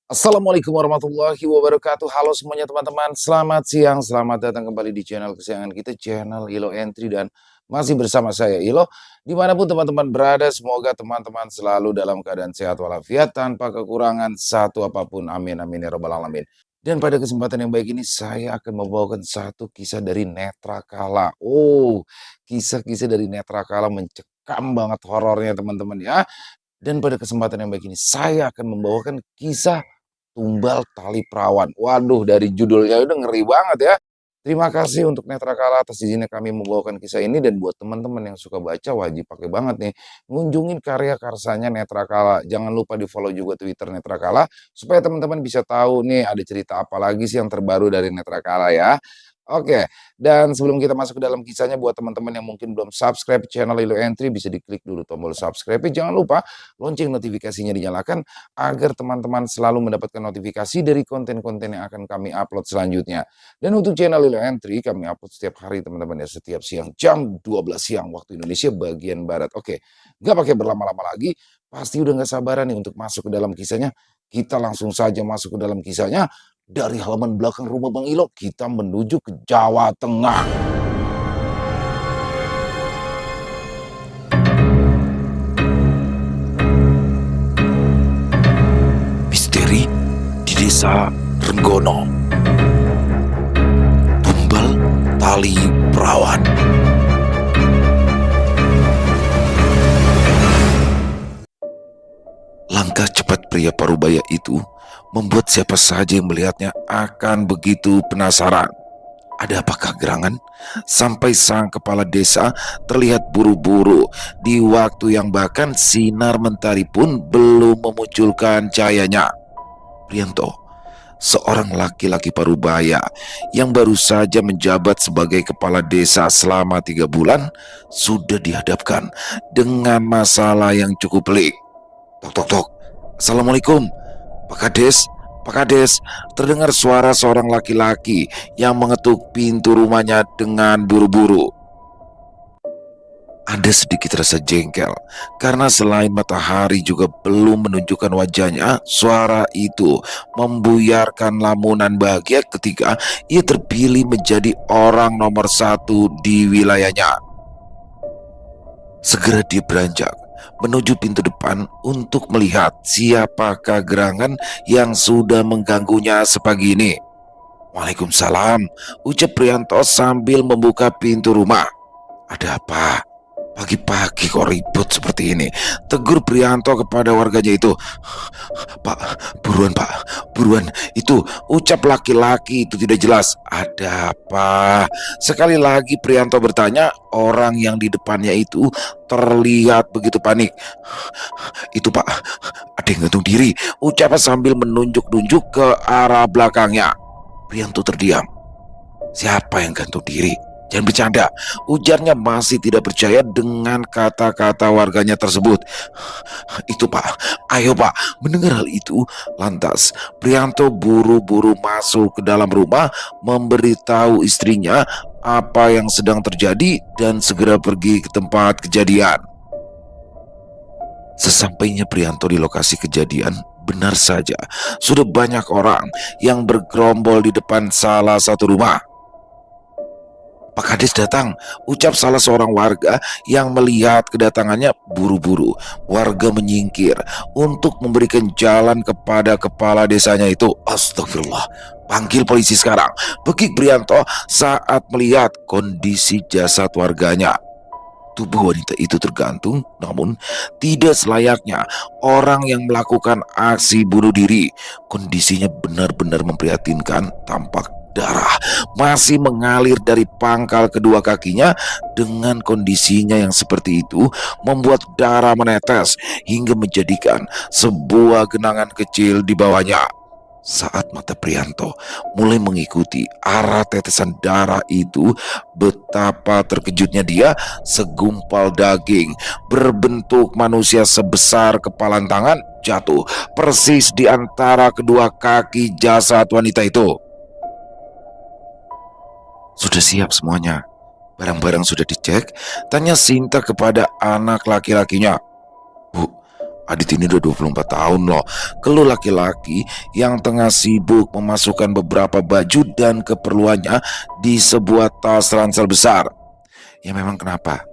Assalamualaikum warahmatullahi wabarakatuh. Halo semuanya teman-teman, selamat siang, selamat datang kembali di channel kesayangan kita, channel Ilo Entry, dan masih bersama saya Ilo. Dimanapun teman-teman berada, semoga teman-teman selalu dalam keadaan sehat walafiat tanpa kekurangan satu apapun. Amin amin ya rabbal alamin. Dan pada kesempatan yang baik ini saya akan membawakan satu kisah dari Netrakala. Oh, kisah-kisah dari Netrakala mencekam banget horornya teman-teman ya. Dan pada kesempatan yang baik ini saya akan membawakan kisah Tumbal Tali Perawan. Waduh, dari judulnya udah ngeri banget ya. Terima kasih untuk Netrakala atas izinnya kami membawakan kisah ini, dan buat teman-teman yang suka baca wajib pakai banget nih ngunjungin karya karsanya Netrakala. Jangan lupa di-follow juga Twitter Netrakala supaya teman-teman bisa tahu nih ada cerita apa lagi sih yang terbaru dari Netrakala ya. Oke, dan sebelum kita masuk ke dalam kisahnya, buat teman-teman yang mungkin belum subscribe channel Ilo Entry, bisa diklik dulu tombol subscribe. Jangan lupa lonceng notifikasinya dinyalakan agar teman-teman selalu mendapatkan notifikasi dari konten-konten yang akan kami upload selanjutnya. Dan untuk channel Lilo Entry, kami upload setiap hari teman-teman ya, setiap siang jam 12 siang waktu Indonesia bagian Barat. Oke, nggak pakai berlama-lama lagi, pasti udah nggak sabaran nih untuk masuk ke dalam kisahnya. Kita langsung saja masuk ke dalam kisahnya. Dari halaman belakang rumah Bang Ilo, kita menuju ke Jawa Tengah. Misteri di desa Renggono. Tumbal Tali Perawan. Langkah cepat pria parubaya itu membuat siapa saja yang melihatnya akan begitu penasaran. Ada apakah gerangan? Sampai sang kepala desa terlihat buru-buru di waktu yang bahkan sinar mentari pun belum memunculkan cahayanya. Prianto, seorang laki-laki parubaya yang baru saja menjabat sebagai kepala desa selama 3 bulan, sudah dihadapkan dengan masalah yang cukup pelik. Tok tok tok. Assalamualaikum, Pak Kades. Pak Kades, terdengar suara seorang laki-laki yang mengetuk pintu rumahnya dengan buru-buru. Ada sedikit rasa jengkel, karena selain matahari juga belum menunjukkan wajahnya, suara itu membuyarkan lamunan bahagia ketika ia terpilih menjadi orang nomor 1 di wilayahnya. Segera dia beranjak menuju pintu depan untuk melihat siapakah gerangan yang sudah mengganggunya sepagi ini. Waalaikumsalam, ucap Prianto sambil membuka pintu rumah. Ada apa? Pagi-pagi kok ribut seperti ini, tegur Prianto kepada warganya itu. Pak, buruan pak, buruan, itu ucap laki-laki itu tidak jelas. Ada apa? Sekali lagi Prianto bertanya, orang yang di depannya itu terlihat begitu panik. Itu pak, ada yang gantung diri, ucapnya sambil menunjuk-nunjuk ke arah belakangnya. Prianto terdiam. Siapa yang gantung diri? Jangan bercanda, ujarnya masih tidak percaya dengan kata-kata warganya tersebut. Itu pak, ayo pak. Mendengar hal itu, lantas Prianto buru-buru masuk ke dalam rumah, memberitahu istrinya apa yang sedang terjadi dan segera pergi ke tempat kejadian. Sesampainya Prianto di lokasi kejadian, benar saja sudah banyak orang yang bergerombol di depan salah satu rumah. Pak Kades datang, ucap salah seorang warga yang melihat kedatangannya. Buru-buru warga menyingkir untuk memberikan jalan kepada kepala desanya itu. Astagfirullah, panggil polisi sekarang, bekik Prianto saat melihat kondisi jasad warganya. Tubuh wanita itu tergantung, namun tidak selayaknya orang yang melakukan aksi bunuh diri. Kondisinya benar-benar memprihatinkan, tampak darah masih mengalir dari pangkal kedua kakinya. Dengan kondisinya yang seperti itu, membuat darah menetes hingga menjadikan sebuah genangan kecil di bawahnya. Saat mata Prianto mulai mengikuti arah tetesan darah itu, betapa terkejutnya dia. Segumpal daging berbentuk manusia sebesar kepalan tangan jatuh persis di antara kedua kaki jasad wanita itu. Sudah siap semuanya? Barang-barang sudah dicek? Tanya Sinta kepada anak laki-lakinya. Bu, Adit ini udah 24 tahun loh. Keluh laki-laki yang tengah sibuk memasukkan beberapa baju dan keperluannya di sebuah tas ransel besar. Ya memang kenapa?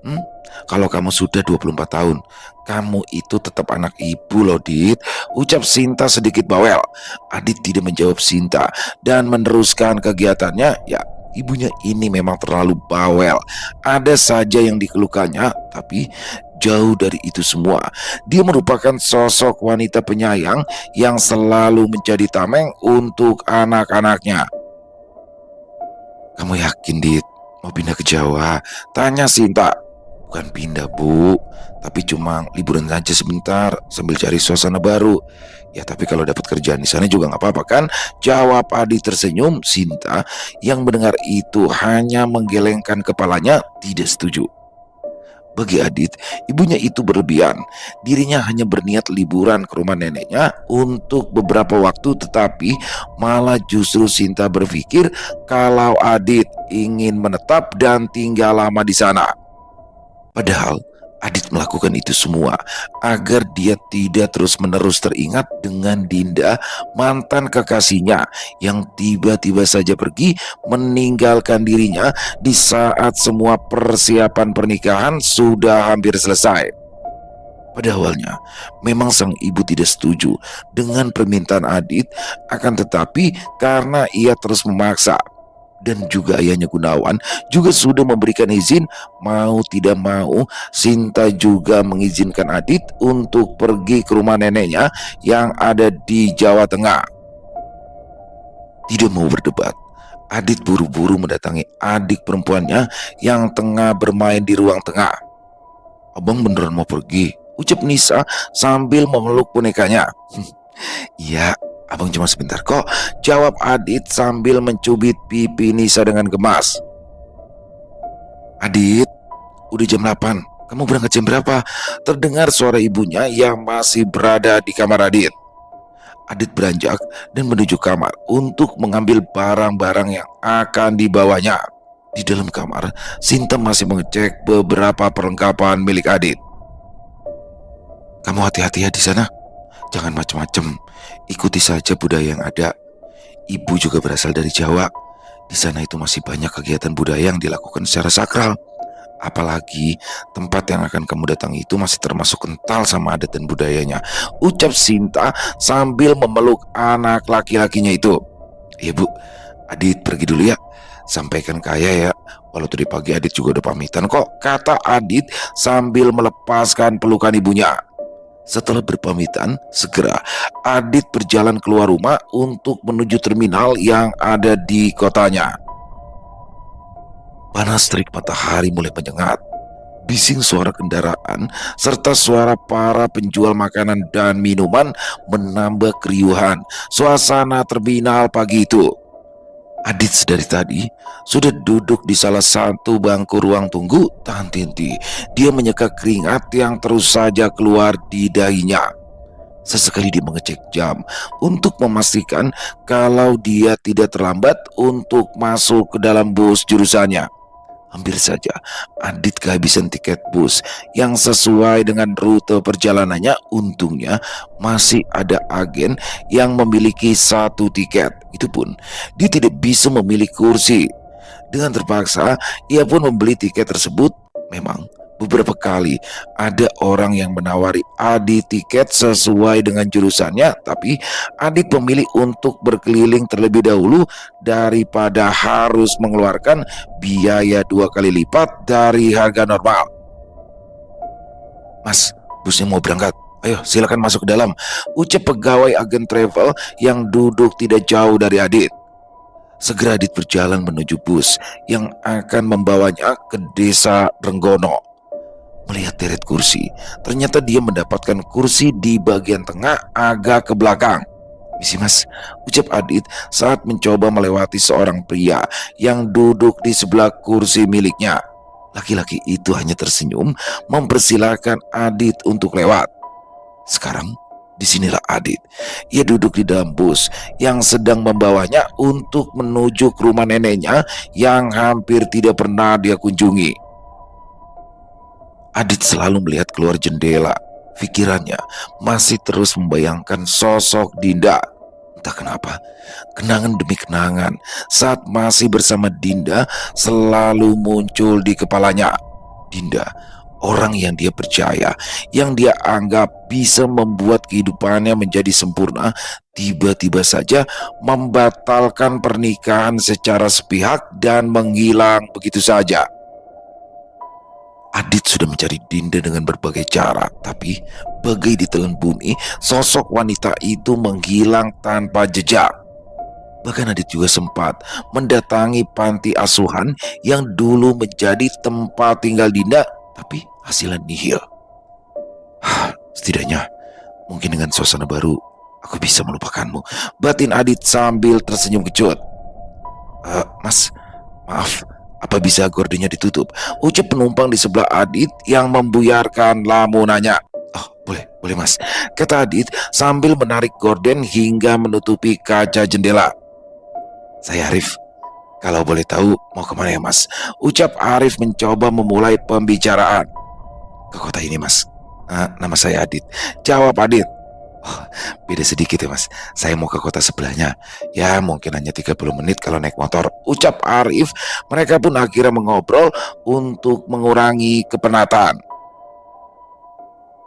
Kalau kamu sudah 24 tahun, kamu itu tetap anak ibu loh, Dit. Ucap Sinta sedikit bawel. Adit tidak menjawab Sinta dan meneruskan kegiatannya. Ya, ibunya ini memang terlalu bawel. Ada saja yang dikeluhkannya, tapi jauh dari itu semua, dia merupakan sosok wanita penyayang yang selalu menjadi tameng untuk anak-anaknya. Kamu yakin, Dit, mau pindah ke Jawa? Tanya Sinta. Bukan pindah, Bu, tapi cuma liburan aja sebentar sambil cari suasana baru. Ya tapi kalau dapat kerjaan di sana juga nggak apa-apa kan? Jawab Adit tersenyum. Sinta yang mendengar itu hanya menggelengkan kepalanya, tidak setuju. Bagi Adit, ibunya itu berlebihan. Dirinya hanya berniat liburan ke rumah neneknya untuk beberapa waktu, tetapi malah justru Sinta berpikir kalau Adit ingin menetap dan tinggal lama di sana. Padahal Adit melakukan itu semua agar dia tidak terus-menerus teringat dengan Dinda, mantan kekasihnya yang tiba-tiba saja pergi meninggalkan dirinya di saat semua persiapan pernikahan sudah hampir selesai. Pada awalnya, memang sang ibu tidak setuju dengan permintaan Adit, akan tetapi karena ia terus memaksa, dan juga ayahnya Gunawan juga sudah memberikan izin, mau tidak mau Sinta juga mengizinkan Adit untuk pergi ke rumah neneknya yang ada di Jawa Tengah. Tidak mau berdebat, Adit buru-buru mendatangi adik perempuannya yang tengah bermain di ruang tengah. Abang beneran mau pergi? Ucap Nisa sambil memeluk bonekanya. Iya, abang cuma sebentar kok, jawab Adit sambil mencubit pipi Nisa dengan gemas. Adit, udah jam 8, kamu berangkat jam berapa? Terdengar suara ibunya yang masih berada di kamar Adit. Adit beranjak dan menuju kamar untuk mengambil barang-barang yang akan dibawanya. Di dalam kamar, Sinta masih mengecek beberapa perlengkapan milik Adit. Kamu hati-hati ya di sana. Jangan macam-macam, ikuti saja budaya yang ada. Ibu juga berasal dari Jawa. Di sana itu masih banyak kegiatan budaya yang dilakukan secara sakral. Apalagi tempat yang akan kamu datangi itu masih termasuk kental sama adat dan budayanya, ucap Sinta sambil memeluk anak laki-lakinya itu. Iya Bu, Adit pergi dulu ya. Sampaikan ke ayah ya. Walau tadi pagi Adit juga udah pamitan kok, kata Adit sambil melepaskan pelukan ibunya. Setelah berpamitan, segera Adit berjalan keluar rumah untuk menuju terminal yang ada di kotanya. Panas terik matahari mulai menyengat. Bising suara kendaraan serta suara para penjual makanan dan minuman menambah keriuhan suasana terminal pagi itu. Adit sedari tadi sudah duduk di salah satu bangku ruang tunggu. Tak henti-henti dia menyeka keringat yang terus saja keluar di dahinya. Sesekali dia mengecek jam untuk memastikan kalau dia tidak terlambat untuk masuk ke dalam bus jurusannya. Hampir saja Adit kehabisan tiket bus yang sesuai dengan rute perjalanannya. Untungnya masih ada agen yang memiliki satu tiket. Itu pun dia tidak bisa memilih kursi. Dengan terpaksa ia pun membeli tiket tersebut. Memang beberapa kali ada orang yang menawari Adit tiket sesuai dengan jurusannya, tapi Adit memilih untuk berkeliling terlebih dahulu daripada harus mengeluarkan biaya 2 kali lipat dari harga normal. Mas, busnya mau berangkat. Ayo silakan masuk ke dalam, ucap pegawai agen travel yang duduk tidak jauh dari Adit. Segera Adit berjalan menuju bus yang akan membawanya ke desa Renggono. Melihat deret kursi, ternyata dia mendapatkan kursi di bagian tengah agak ke belakang. Misi mas, ucap Adit saat mencoba melewati seorang pria yang duduk di sebelah kursi miliknya. Laki-laki itu hanya tersenyum mempersilahkan Adit untuk lewat. Sekarang disinilah Adit. Ia duduk di dalam bus yang sedang membawanya untuk menuju ke rumah neneknya yang hampir tidak pernah dia kunjungi. Adit selalu melihat keluar jendela. Pikirannya masih terus membayangkan sosok Dinda. Entah kenapa, kenangan demi kenangan saat masih bersama Dinda selalu muncul di kepalanya. Dinda, orang yang dia percaya, yang dia anggap bisa membuat kehidupannya menjadi sempurna, tiba-tiba saja membatalkan pernikahan secara sepihak dan menghilang begitu saja. Adit sudah mencari Dinda dengan berbagai cara, tapi bagai ditelan bumi, sosok wanita itu menghilang tanpa jejak. Bahkan Adit juga sempat mendatangi panti asuhan yang dulu menjadi tempat tinggal Dinda, tapi hasilnya nihil. Setidaknya, mungkin dengan suasana baru, aku bisa melupakanmu, batin Adit sambil tersenyum kecut. Mas, maaf, apa bisa gordennya ditutup? Ucap penumpang di sebelah Adit yang membuyarkan lamunannya. Oh, boleh mas, kata Adit sambil menarik gorden hingga menutupi kaca jendela. Saya Arif, kalau boleh tahu mau kemana ya mas? Ucap Arif mencoba memulai pembicaraan. Ke kota ini mas. Nama saya Adit, jawab Adit. Oh, beda sedikit ya mas, saya mau ke kota sebelahnya. Ya mungkin hanya 30 menit kalau naik motor, ucap Arif. Mereka pun akhirnya mengobrol untuk mengurangi kepenatan.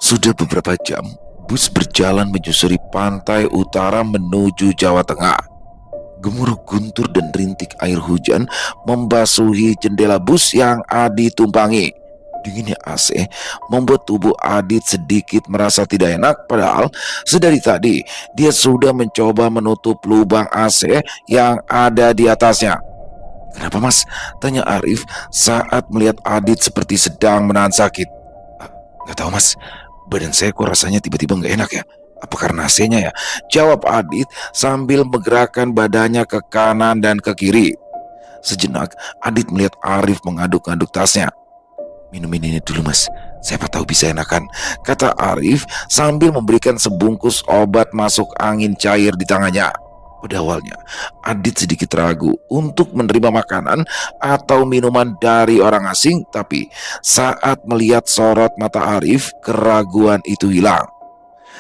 Sudah beberapa jam, bus berjalan menyusuri pantai utara menuju Jawa Tengah. Gemuruh guntur dan rintik air hujan membasuhi jendela bus yang Adit tumpangi. Dinginnya AC membuat tubuh Adit sedikit merasa tidak enak, padahal sedari tadi dia sudah mencoba menutup lubang AC yang ada di atasnya. Kenapa mas? Tanya Arif saat melihat Adit seperti sedang menahan sakit. Gak tahu mas, badan saya kok rasanya tiba-tiba gak enak ya. Apa karena AC-nya ya? Jawab Adit sambil menggerakkan badannya ke kanan dan ke kiri. Sejenak Adit melihat Arif mengaduk-aduk tasnya. Minum ini dulu mas, siapa tahu bisa enakan, kata Arif sambil memberikan sebungkus obat masuk angin cair di tangannya. Pada awalnya Adit sedikit ragu untuk menerima makanan atau minuman dari orang asing, tapi saat melihat sorot mata Arif, keraguan itu hilang.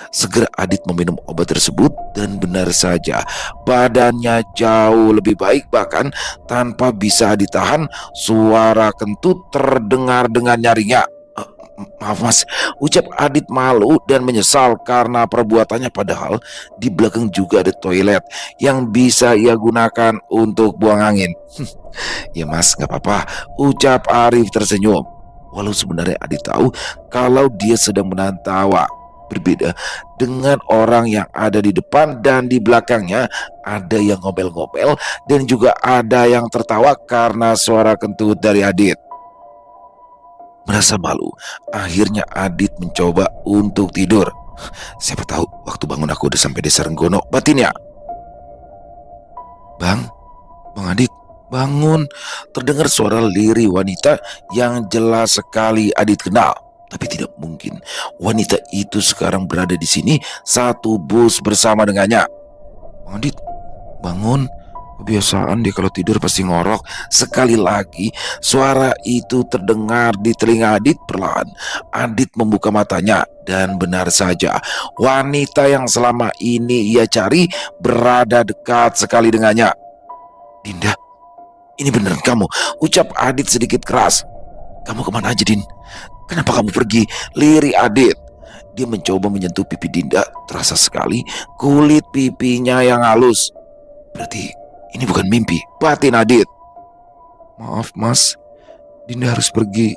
Segera Adit meminum obat tersebut dan benar saja badannya jauh lebih baik, bahkan tanpa bisa ditahan suara kentut terdengar dengan nyaringnya. Maaf mas, ucap Adit malu dan menyesal karena perbuatannya, padahal di belakang juga ada toilet yang bisa ia gunakan untuk buang angin. Ya mas, gak apa-apa, ucap Arif tersenyum. Walau sebenarnya Adit tahu kalau dia sedang menahan tawa. Berbeda dengan orang yang ada di depan dan di belakangnya, ada yang ngomel-ngomel dan juga ada yang tertawa karena suara kentut dari Adit. Merasa malu, akhirnya Adit mencoba untuk tidur. Siapa tahu waktu bangun aku udah sampai desa Renggono, batinnya. Bang Adit, bangun. Terdengar suara lirih wanita yang jelas sekali Adit kenal. Tapi tidak mungkin wanita itu sekarang berada di sini satu bus bersama dengannya. Bang Adit, bangun. Kebiasaan dia kalau tidur pasti ngorok. Sekali lagi suara itu terdengar di telinga Adit. Perlahan Adit membuka matanya dan benar saja wanita yang selama ini ia cari berada dekat sekali dengannya. Dinda, ini beneran kamu, ucap Adit sedikit keras. Kamu kemana aja Din? Kenapa kamu pergi? Lirih Adit. Dia mencoba menyentuh pipi Dinda. Terasa sekali kulit pipinya yang halus. Berarti ini bukan mimpi, batin Adit. Maaf mas, Dinda harus pergi.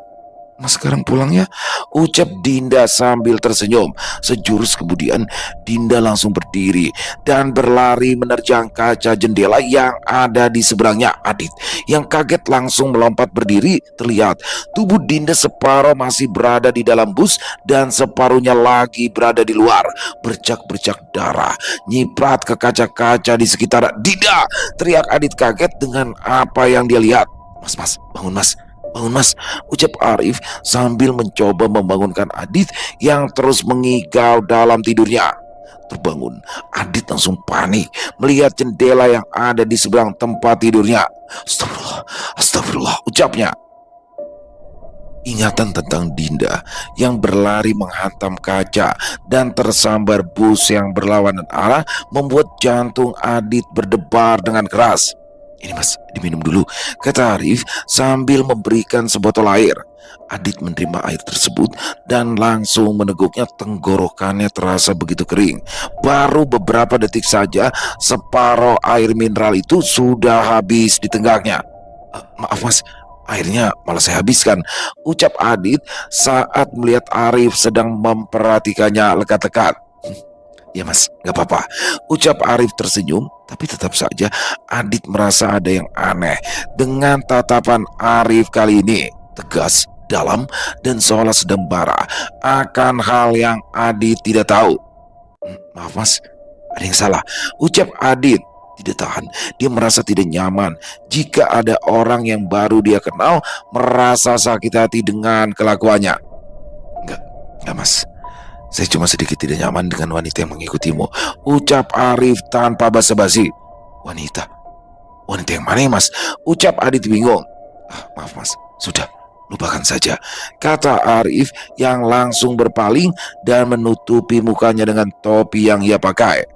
Mas sekarang pulang ya, ucap Dinda sambil tersenyum. Sejurus kemudian Dinda langsung berdiri dan berlari menerjang kaca jendela yang ada di seberangnya. Adit yang kaget langsung melompat berdiri. Terlihat tubuh Dinda separuh masih berada di dalam bus dan separuhnya lagi berada di luar. Bercak-bercak darah nyiprat ke kaca-kaca di sekitar Dinda. Teriak Adit kaget dengan apa yang dia lihat. Mas, bangun mas. Bangun mas, ucap Arif sambil mencoba membangunkan Adit yang terus mengigau dalam tidurnya. Terbangun, Adit langsung panik melihat jendela yang ada di seberang tempat tidurnya. Astagfirullah, ucapnya. Ingatan tentang Dinda yang berlari menghantam kaca dan tersambar bus yang berlawanan arah membuat jantung Adit berdebar dengan keras. "Ini mas, diminum dulu," kata Arif sambil memberikan sebotol air. Adit menerima air tersebut dan langsung meneguknya. Tenggorokannya terasa begitu kering. Baru beberapa detik saja separuh air mineral itu sudah habis di tenggaknya. "Maaf mas, airnya malah saya habiskan," ucap Adit saat melihat Arif sedang memperhatikannya lekat-lekat. "Ya mas, gak apa-apa," ucap Arif tersenyum. Tapi tetap saja Adit merasa ada yang aneh dengan tatapan Arif kali ini. Tegas, dalam, dan seolah sedang marah akan hal yang Adit tidak tahu. "Maaf mas, ada yang salah," ucap Adit. Tidak tahan, dia merasa tidak nyaman jika ada orang yang baru dia kenal merasa sakit hati dengan kelakuannya. Enggak mas, saya cuma sedikit tidak nyaman dengan wanita yang mengikutimu," ucap Arif tanpa basa-basi. Wanita? Wanita yang mana ya mas?" ucap Adit bingung. Maaf mas, sudah, lupakan saja," kata Arif yang langsung berpaling dan menutupi mukanya dengan topi yang ia pakai.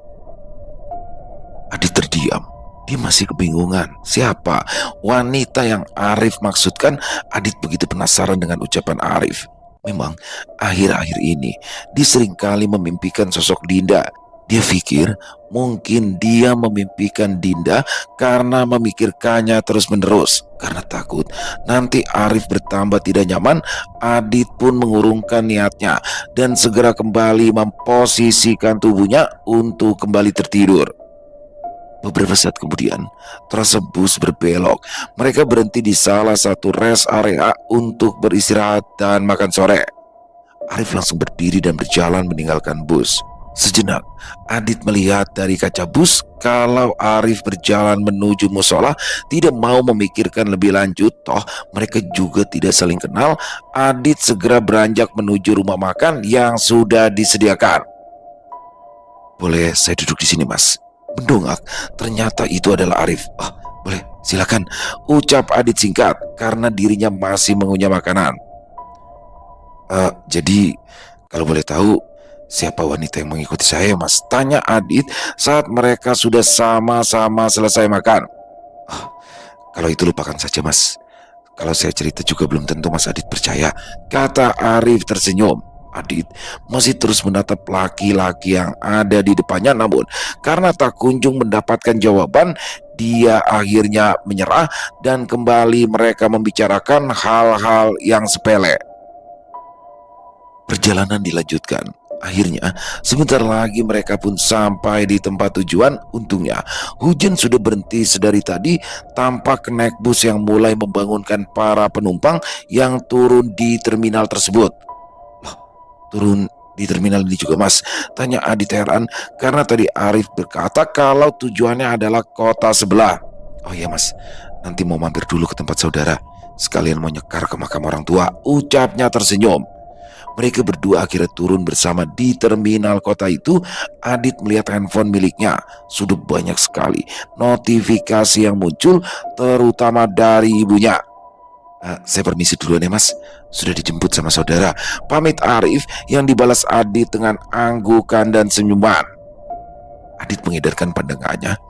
Adit terdiam. Dia masih kebingungan siapa wanita yang Arif maksudkan. Adit begitu penasaran dengan ucapan Arif. Memang akhir-akhir ini dia seringkali memimpikan sosok Dinda. Dia pikir mungkin dia memimpikan Dinda karena memikirkannya terus-menerus. Karena takut nanti Arif bertambah tidak nyaman, Adit pun mengurungkan niatnya dan segera kembali memposisikan tubuhnya untuk kembali tertidur. Beberapa saat kemudian, terasa bus berbelok. Mereka berhenti di salah satu rest area untuk beristirahat dan makan sore. Arif langsung berdiri dan berjalan meninggalkan bus. Sejenak, Adit melihat dari kaca bus kalau Arif berjalan menuju musola, tidak mau memikirkan lebih lanjut. Toh mereka juga tidak saling kenal. Adit segera beranjak menuju rumah makan yang sudah disediakan. "Boleh saya duduk di sini mas?" Mendongak, ternyata itu adalah Arif. "Boleh, silakan," ucap Adit singkat karena dirinya masih mengunyah makanan. Jadi kalau boleh tahu, siapa wanita yang mengikuti saya mas?" tanya Adit saat mereka sudah sama-sama selesai makan. Kalau itu lupakan saja mas. Kalau saya cerita juga belum tentu mas Adit percaya," kata Arif tersenyum. Adit masih terus menatap laki-laki yang ada di depannya, namun karena tak kunjung mendapatkan jawaban, dia akhirnya menyerah dan kembali mereka membicarakan hal-hal yang sepele. Perjalanan dilanjutkan. Akhirnya sebentar lagi mereka pun sampai di tempat tujuan. Untungnya hujan sudah berhenti sedari tadi. Tampak naik bus yang mulai membangunkan para penumpang yang turun di terminal tersebut. "Turun di terminal ini juga mas?" tanya Adit heran karena tadi Arif berkata kalau tujuannya adalah kota sebelah. "Oh iya mas, nanti mau mampir dulu ke tempat saudara, sekalian mau nyekar ke makam orang tua," ucapnya tersenyum. Mereka berdua akhirnya turun bersama di terminal kota itu. Adit melihat handphone miliknya. Sudah banyak sekali notifikasi yang muncul, terutama dari ibunya. "Saya permisi duluan ya mas, sudah dijemput sama saudara," pamit Arif yang dibalas Adit dengan anggukan dan senyuman. Adit mengedarkan pandangannya.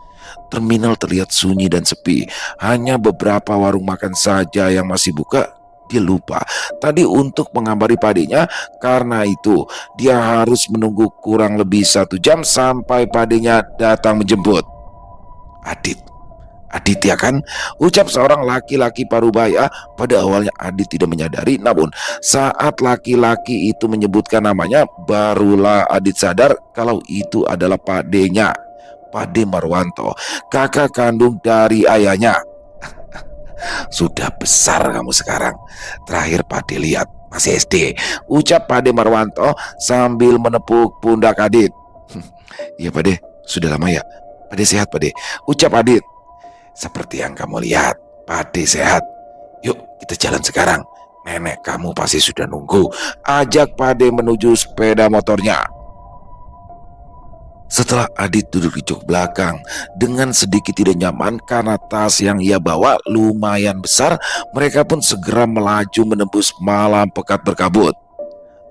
Terminal terlihat sunyi dan sepi. Hanya beberapa warung makan saja yang masih buka. Dia lupa tadi untuk mengabari padenya. Karena itu dia harus menunggu kurang lebih 1 jam sampai padenya datang menjemput. Aditya kan?" ucap seorang laki-laki parubaya. Pada awalnya Adit tidak menyadari, namun saat laki-laki itu menyebutkan namanya, barulah Adit sadar kalau itu adalah Pakdenya, Pakde Marwanto, kakak kandung dari ayahnya. "Sudah besar kamu sekarang. Terakhir Pakde lihat masih SD," ucap Pakde Marwanto sambil menepuk pundak Adit. "Iya Pakde, sudah lama ya. Pakde sehat Pakde," ucap Adit. "Seperti yang kamu lihat, Pakde sehat. Yuk kita jalan sekarang. Nenek kamu pasti sudah nunggu," ajak Pakde menuju sepeda motornya. Setelah Adit duduk di jok belakang dengan sedikit tidak nyaman karena tas yang ia bawa lumayan besar, mereka pun segera melaju menembus malam pekat berkabut.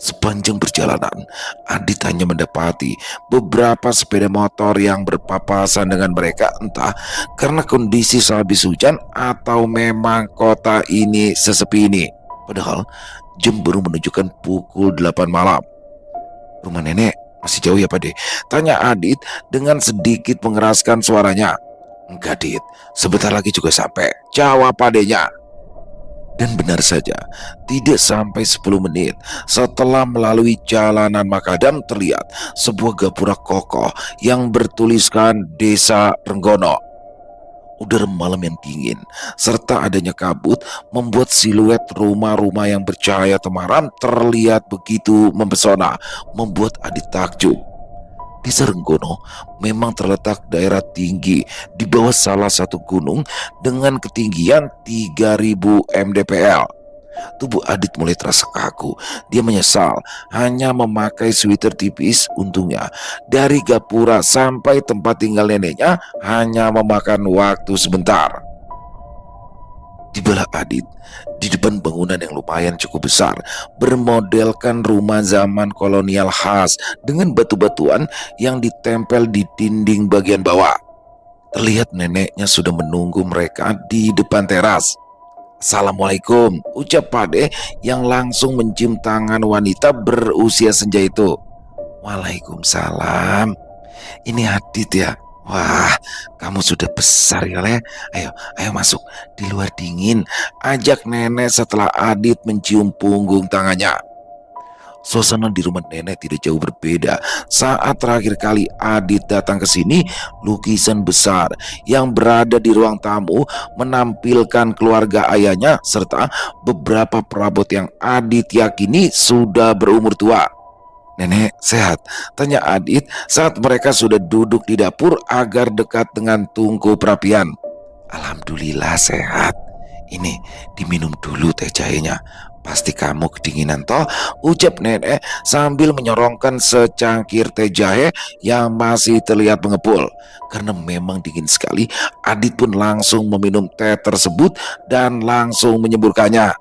Sepanjang perjalanan, Adit hanya mendapati beberapa sepeda motor yang berpapasan dengan mereka, entah karena kondisi sehabis hujan atau memang kota ini sesepi ini. Padahal jam baru menunjukkan pukul 8 malam. Rumah nenek masih jauh ya Pade? Tanya Adit dengan sedikit mengeraskan suaranya. Enggak Dit, sebentar lagi juga sampai, jawab Padenya. Dan benar saja, tidak sampai 10 menit setelah melalui jalanan makadam terlihat sebuah gapura kokoh yang bertuliskan Desa Renggono. Udara malam yang dingin serta adanya kabut membuat siluet rumah-rumah yang bercahaya temaram terlihat begitu mempesona, membuat Adit takjub. Desa Renggono memang terletak daerah tinggi di bawah salah satu gunung dengan ketinggian 3000 mdpl. Tubuh Adit mulai terasa kaku. Dia menyesal hanya memakai sweater tipis. Untungnya dari gapura sampai tempat tinggal neneknya hanya memakan waktu sebentar. Tibalah Adit di depan bangunan yang lumayan cukup besar, bermodelkan rumah zaman kolonial khas dengan batu-batuan yang ditempel di dinding bagian bawah. Terlihat neneknya sudah menunggu mereka di depan teras. Assalamualaikum, ucap Pade yang langsung mencium tangan wanita berusia senja itu. Waalaikumsalam. Ini Adit ya? Wah, kamu sudah besar ya, Le. Ayo masuk. Di luar dingin, ajak nenek setelah Adit mencium punggung tangannya. Suasana di rumah nenek tidak jauh berbeda. Saat terakhir kali Adit datang ke sini, lukisan besar yang berada di ruang tamu menampilkan keluarga ayahnya serta beberapa perabot yang Adit yakini sudah berumur tua. Nenek sehat? Tanya Adit saat mereka sudah duduk di dapur agar dekat dengan tungku perapian. Alhamdulillah sehat. Ini diminum dulu teh jahenya. Pasti kamu kedinginan toh, ucap nenek sambil menyorongkan secangkir teh jahe yang masih terlihat mengepul. Karena memang dingin sekali, Adit pun langsung meminum teh tersebut dan langsung menyemburkannya.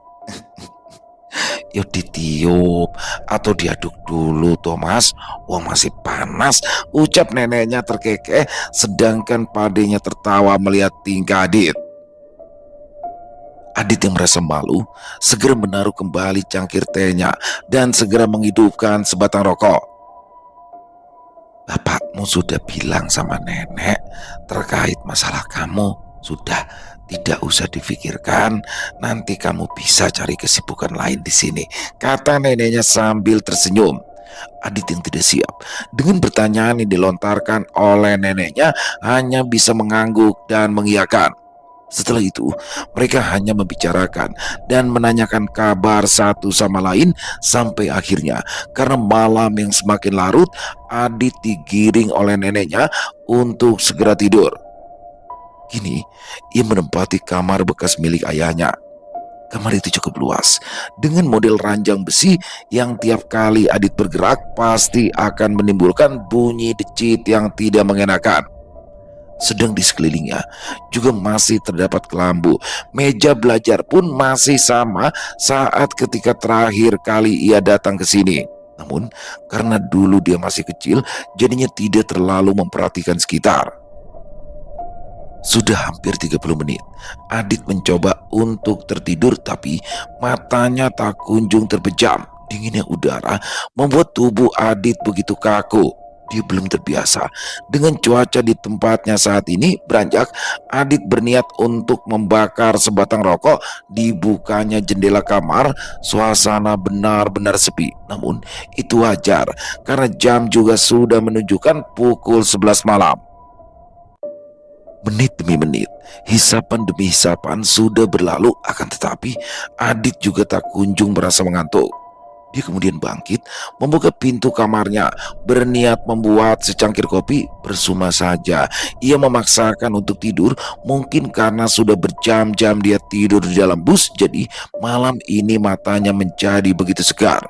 Yuk ditiup atau diaduk dulu Thomas. Wah masih panas, ucap neneknya terkekeh sedangkan Padenya tertawa melihat tingkah Adit. Adit yang merasa malu segera menaruh kembali cangkir tehnya dan segera menghidupkan sebatang rokok. Bapakmu sudah bilang sama nenek terkait masalah kamu. Sudah, tidak usah difikirkan. Nanti kamu bisa cari kesibukan lain di sini, kata neneknya sambil tersenyum. Adit yang tidak siap dengan pertanyaan yang dilontarkan oleh neneknya hanya bisa mengangguk dan mengiyakan. Setelah itu, mereka hanya membicarakan dan menanyakan kabar satu sama lain sampai akhirnya karena malam yang semakin larut, Adit digiring oleh neneknya untuk segera tidur. Kini, ia menempati kamar bekas milik ayahnya. Kamar itu cukup luas, dengan model ranjang besi yang tiap kali Adit bergerak pasti akan menimbulkan bunyi decit yang tidak mengenakan. Sedang di sekelilingnya juga masih terdapat kelambu. Meja belajar pun masih sama saat ketika terakhir kali ia datang ke sini. Namun, karena dulu dia masih kecil, jadinya tidak terlalu memperhatikan sekitar. Sudah hampir 30 menit, Adit mencoba untuk tertidur tapi matanya tak kunjung terpejam. Dinginnya udara membuat tubuh Adit begitu kaku. Dia belum terbiasa dengan cuaca di tempatnya saat ini. Beranjak, Adit berniat untuk membakar sebatang rokok. Dibukanya jendela kamar, suasana benar-benar sepi. Namun itu wajar karena jam juga sudah menunjukkan pukul 11 malam. Menit demi menit, hisapan demi hisapan sudah berlalu, akan tetapi Adit juga tak kunjung merasa mengantuk. Dia kemudian bangkit, membuka pintu kamarnya, berniat membuat secangkir kopi. Percuma saja, ia memaksakan untuk tidur. Mungkin karena sudah berjam-jam dia tidur di dalam bus, jadi malam ini matanya menjadi begitu segar.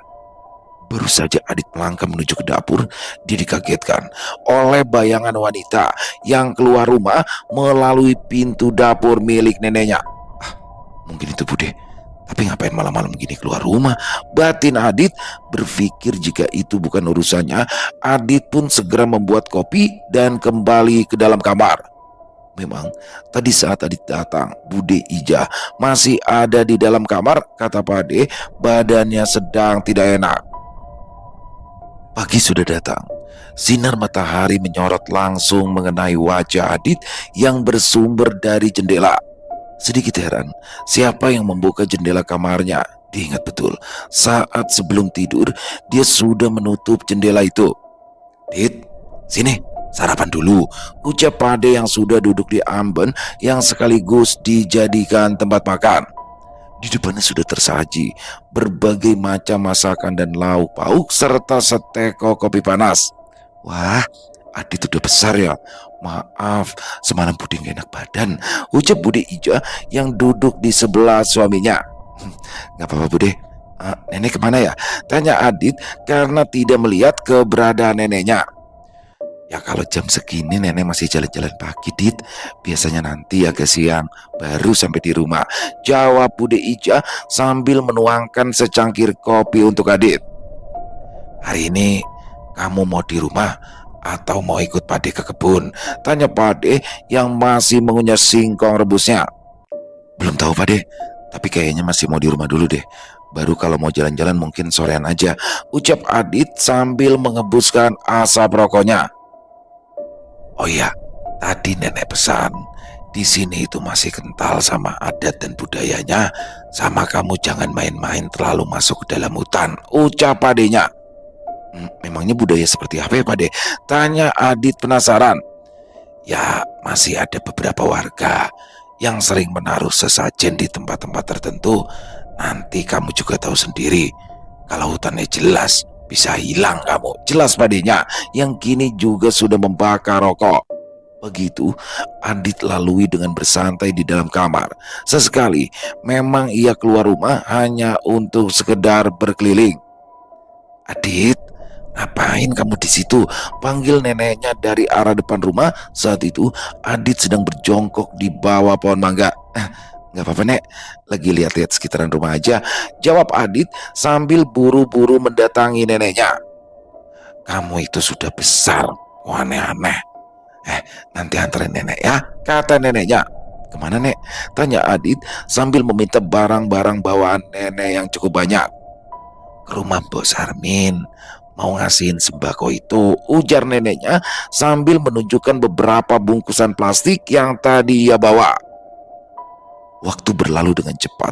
Baru saja Adit melangkah menuju ke dapur, dia dikagetkan oleh bayangan wanita yang keluar rumah melalui pintu dapur milik neneknya. Ah, mungkin itu Bude. Tapi ngapain malam-malam gini keluar rumah? Batin Adit berpikir jika itu bukan urusannya, Adit pun segera membuat kopi dan kembali ke dalam kamar. Memang tadi saat Adit datang, Bude Ija masih ada di dalam kamar, kata Pade, badannya sedang tidak enak. Pagi sudah datang. Sinar matahari menyorot langsung mengenai wajah Adit yang bersumber dari jendela. Sedikit heran, siapa yang membuka jendela kamarnya? Diingat betul, saat sebelum tidur, dia sudah menutup jendela itu. Dit, sini, sarapan dulu, ucap Pade yang sudah duduk di amben yang sekaligus dijadikan tempat makan. Di depannya sudah tersaji berbagai macam masakan dan lauk pauk serta seteko kopi panas. Wah, Adit udah besar ya. Maaf, semalam Bude gak enak badan, ucap Bude Ija yang duduk di sebelah suaminya. Gak apa-apa Bude. Nenek kemana ya? Tanya Adit karena tidak melihat keberadaan neneknya. Ya kalau jam segini nenek masih jalan-jalan pagi Dit. Biasanya nanti agak siang baru sampai di rumah, jawab Bude Ija sambil menuangkan secangkir kopi untuk Adit. Hari ini kamu mau di rumah atau mau ikut Pade ke kebun? Tanya Pade yang masih mengunyah singkong rebusnya. Belum tahu Pade, tapi kayaknya masih mau di rumah dulu deh. Baru kalau mau jalan-jalan mungkin sorean aja, ucap Adit sambil mengebuskan asap rokoknya. Oh iya, tadi nenek pesan, di sini itu masih kental sama adat dan budayanya. Sama kamu jangan main-main terlalu masuk ke dalam hutan, ucap Padenya. Memangnya budaya seperti apa ya Pade? Tanya Adit penasaran. Ya masih ada beberapa warga yang sering menaruh sesajen di tempat-tempat tertentu. Nanti kamu juga tahu sendiri, kalau hutannya jelas bisa hilang kamu, jelas Padenya yang kini juga sudah membakar rokok. Begitu Adit lalui dengan bersantai di dalam kamar. Sesekali memang ia keluar rumah hanya untuk sekedar berkeliling. Adit, ngapain kamu di situ? Panggil neneknya dari arah depan rumah. Saat itu Adit sedang berjongkok di bawah pohon mangga. Gak apa-apa Nek, lagi lihat-lihat sekitaran rumah aja, jawab Adit sambil buru-buru mendatangi neneknya. Kamu itu sudah besar, aneh-aneh. Nanti anterin nenek ya, kata neneknya. Kemana Nek? Tanya Adit sambil meminta barang-barang bawaan nenek yang cukup banyak. Ke rumah Mbok Sarmin, mau ngasihin sembako itu, ujar neneknya sambil menunjukkan beberapa bungkusan plastik yang tadi ia bawa. Waktu berlalu dengan cepat.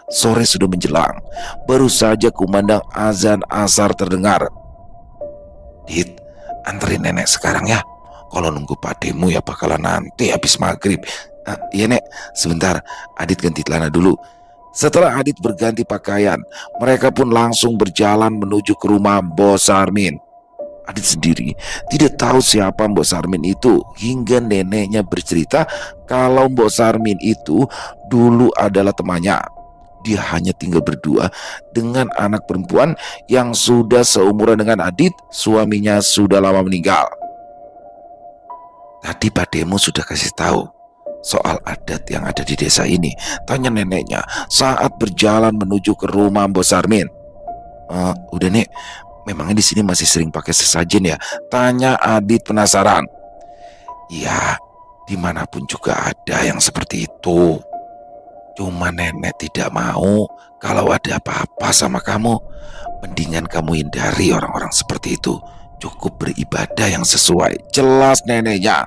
Sore sudah menjelang. Baru saja kumandang azan asar terdengar. Dit, anterin nenek sekarang ya. Kalau nunggu pademu ya bakalan nanti habis maghrib. Iya Nek, sebentar, Adit ganti celana dulu. Setelah Adit berganti pakaian, mereka pun langsung berjalan menuju ke rumah Mbok Sarmin. Adit sendiri tidak tahu siapa Mbok Sarmin itu hingga neneknya bercerita kalau Mbok Sarmin itu dulu adalah temannya. Dia hanya tinggal berdua dengan anak perempuan yang sudah seumuran dengan Adit, suaminya sudah lama meninggal. Tadi Pademu sudah kasih tahu soal adat yang ada di desa ini, tanya neneknya saat berjalan menuju ke rumah Mbok Sarmin. Udah Nek, memangnya di sini masih sering pakai sesajen ya? Tanya Adit penasaran. Ya, dimanapun juga ada yang seperti itu. Cuma nenek tidak mau kalau ada apa-apa sama kamu. Mendingan kamu hindari orang-orang seperti itu. Cukup beribadah yang sesuai, jelas neneknya.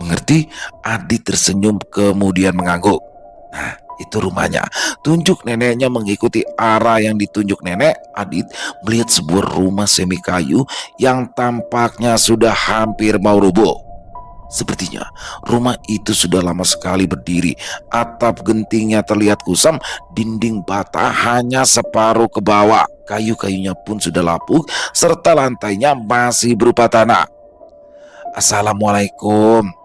Mengerti? Adit tersenyum kemudian mengangguk. Nah, itu rumahnya. Tunjuk neneknya mengikuti arah yang ditunjuk nenek. Adit melihat sebuah rumah semi kayu yang tampaknya sudah hampir mau rubuh. Sepertinya rumah itu sudah lama sekali berdiri. Atap gentingnya terlihat kusam, dinding bata hanya separuh ke bawah. Kayu-kayunya pun sudah lapuk, serta lantainya masih berupa tanah. Assalamualaikum.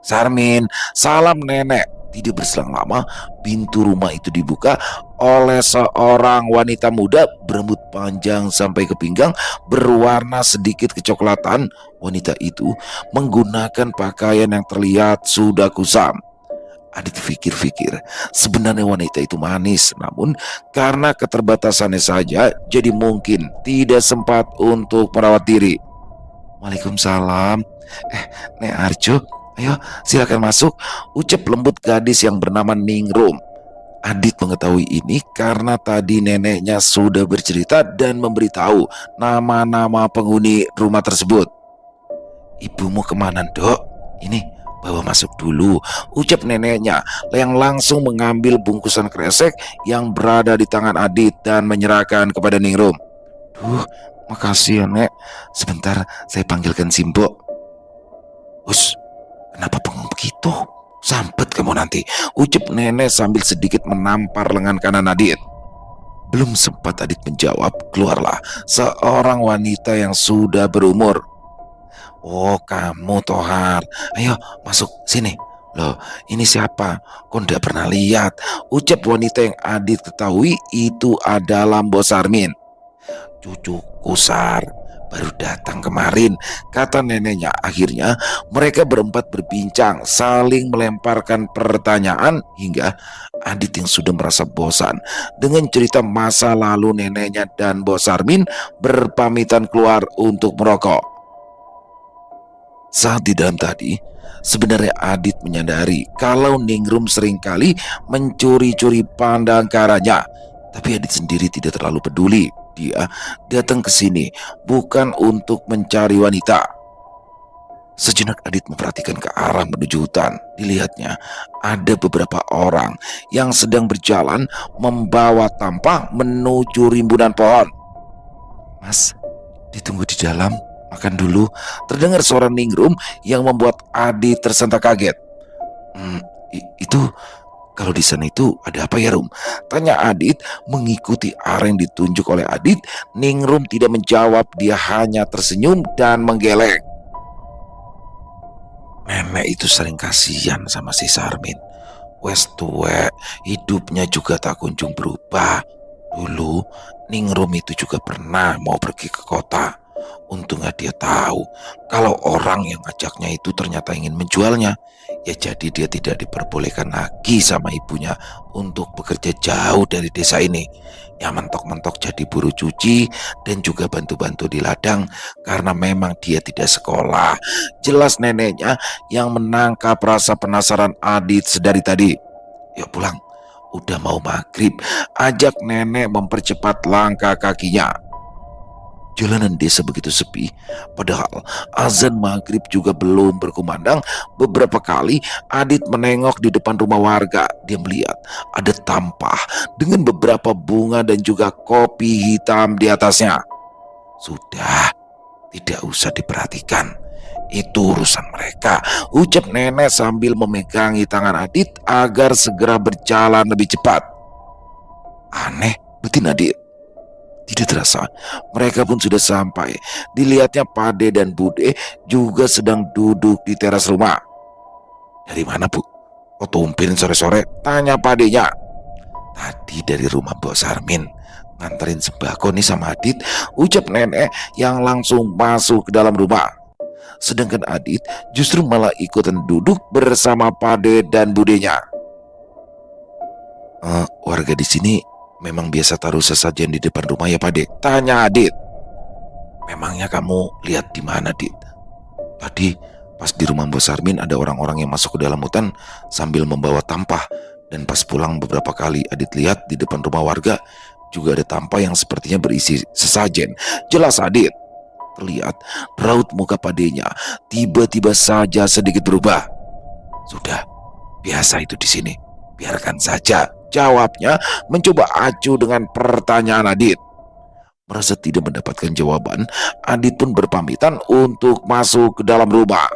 Sarmin, salam nenek. Tidak berselang lama, pintu rumah itu dibuka oleh seorang wanita muda berambut panjang sampai ke pinggang berwarna sedikit kecoklatan. Wanita itu menggunakan pakaian yang terlihat sudah kusam. Adit pikir-pikir, sebenarnya wanita itu manis, namun karena keterbatasannya saja, jadi mungkin tidak sempat untuk merawat diri. Waalaikumsalam. Nek Arjo, ayo silakan masuk, ucap lembut gadis yang bernama Ningrum. Adit mengetahui ini karena tadi neneknya sudah bercerita dan memberitahu nama-nama penghuni rumah tersebut. Ibumu kemana, Dok? Ini, bawa masuk dulu, ucap neneknya yang langsung mengambil bungkusan kresek yang berada di tangan Adit dan menyerahkan kepada Ningrum. Makasih ya, Nek. Sebentar saya panggilkan Simbo. Us, kenapa bengong begitu? Sampet kamu nanti, ucap nenek sambil sedikit menampar lengan kanan Adit. Belum sempat Adit menjawab, keluarlah seorang wanita yang sudah berumur. Oh, kamu Tohar, ayo masuk sini. Loh, ini siapa? Kok tidak pernah lihat? Ucap wanita yang Adit ketahui itu adalah Mbok Sarmin. Cucuku Sar, baru datang kemarin, kata neneknya. Akhirnya mereka berempat berbincang, saling melemparkan pertanyaan hingga Adit yang sudah merasa bosan dengan cerita masa lalu neneknya dan Mbok Sarmin berpamitan keluar untuk merokok. Saat di dalam tadi, sebenarnya Adit menyadari kalau Ningrum seringkali mencuri-curi pandang ke arahnya. Tapi Adit sendiri tidak terlalu peduli. Dia datang ke sini bukan untuk mencari wanita. Sejenak Adit memperhatikan ke arah menuju hutan. Dilihatnya ada beberapa orang yang sedang berjalan membawa tampah menuju rimbunan pohon. Mas, ditunggu di dalam, makan dulu, terdengar suara Ningrum yang membuat Adit tersentak kaget. Itu kalau di sana itu ada apa ya, Rum? Tanya Adit mengikuti arah yang ditunjuk oleh Adit. Ningrum tidak menjawab, dia hanya tersenyum dan menggeleng. Nenek itu sering kasihan sama si Sarmin. Wes tuwek, hidupnya juga tak kunjung berubah. Dulu Ningrum itu juga pernah mau pergi ke kota. Untungnya dia tahu kalau orang yang ngajaknya itu ternyata ingin menjualnya. Ya jadi dia tidak diperbolehkan lagi sama ibunya untuk bekerja jauh dari desa ini. Ya mentok-mentok jadi buruh cuci dan juga bantu-bantu di ladang karena memang dia tidak sekolah. Jelas neneknya yang menangkap rasa penasaran Adit sedari tadi. Yuk pulang, udah mau maghrib, ajak nenek mempercepat langkah kakinya. Jalanan desa begitu sepi, padahal azan maghrib juga belum berkumandang. Beberapa kali Adit menengok di depan rumah warga. Dia melihat ada tampah dengan beberapa bunga dan juga kopi hitam di atasnya. Sudah, tidak usah diperhatikan, itu urusan mereka, ucap nenek sambil memegangi tangan Adit agar segera berjalan lebih cepat. Aneh, betin Adit. Tidak terasa, mereka pun sudah sampai. Dilihatnya Pade dan Bude juga sedang duduk di teras rumah. Dari mana, Bu? Kok tumpen sore-sore? Tanya Padenya. Tadi dari rumah Mbok Sarmin, nganterin sembako nih sama Adit, ucap nenek yang langsung masuk ke dalam rumah. Sedangkan Adit justru malah ikutan duduk bersama Pade dan Budenya. Warga di sini memang biasa taruh sesajen di depan rumah ya, Pade? Tanya Adit. Memangnya kamu lihat di mana, Dit? Tadi pas di rumah Mbok Sarmin ada orang-orang yang masuk ke dalam hutan sambil membawa tampah. Dan pas pulang beberapa kali Adit lihat di depan rumah warga juga ada tampah yang sepertinya berisi sesajen. Jelas Adit. Terlihat raut muka Padenya tiba-tiba saja sedikit berubah. Sudah, biasa itu di sini. Biarkan saja, jawabnya mencoba acuh dengan pertanyaan Adit. Merasa tidak mendapatkan jawaban, Adit pun berpamitan untuk masuk ke dalam rumah.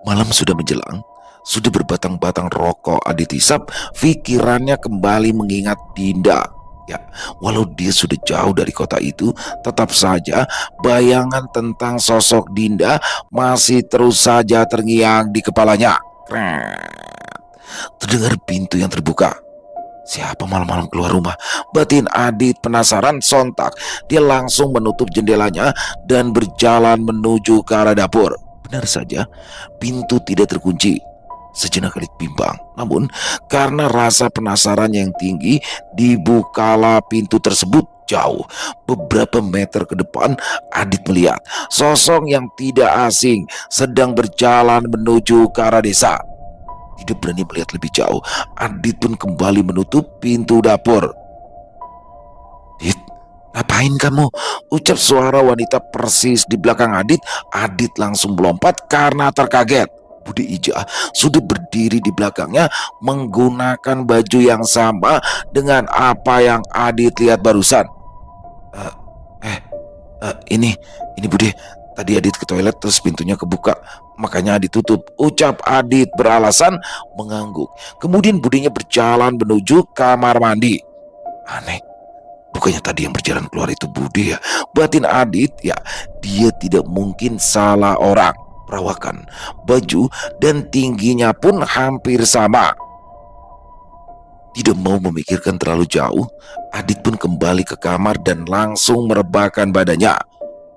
Malam sudah menjelang, sudah berbatang-batang rokok Adit hisap, pikirannya kembali mengingat Dinda. Ya, walau dia sudah jauh dari kota itu, tetap saja bayangan tentang sosok Dinda masih terus saja terngiang di kepalanya. Terdengar pintu yang terbuka. Siapa malam-malam keluar rumah? Batin Adit penasaran, sontak dia langsung menutup jendelanya dan berjalan menuju ke arah dapur. Benar saja, pintu tidak terkunci. Sejenak Adit bimbang, namun karena rasa penasaran yang tinggi, dibukalah pintu tersebut jauh. Beberapa meter ke depan, Adit melihat sosok yang tidak asing sedang berjalan menuju ke arah desa. Tidak berani melihat lebih jauh, Adit pun kembali menutup pintu dapur. "Dit, ngapain kamu?" ucap suara wanita persis di belakang Adit. Adit langsung melompat karena terkaget. Bude Ija sudah berdiri di belakangnya menggunakan baju yang sama dengan apa yang Adit lihat barusan. Ini Bude, tadi Adit ke toilet terus pintunya kebuka, makanya Adit tutup, ucap Adit beralasan mengangguk. Kemudian Budenya berjalan menuju kamar mandi. Aneh, bukannya tadi yang berjalan keluar itu Bude ya? Batin Adit, ya dia tidak mungkin salah orang. Perawakan, baju, dan tingginya pun hampir sama. Tidak mau memikirkan terlalu jauh, Adit pun kembali ke kamar dan langsung merebahkan badannya.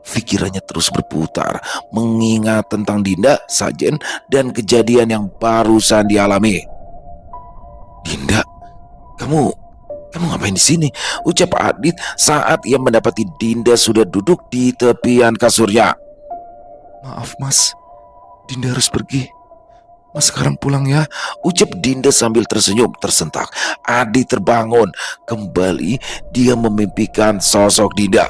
Pikirannya terus berputar, mengingat tentang Dinda, Sajen, dan kejadian yang barusan dialami. "Dinda, kamu ngapain di sini?" ucap Adit saat ia mendapati Dinda sudah duduk di tepian kasurnya. "Maaf Mas, Dinda harus pergi. Mas sekarang pulang ya," ucap Dinda sambil tersenyum tersentak. Adit terbangun. Kembali dia memimpikan sosok Dinda.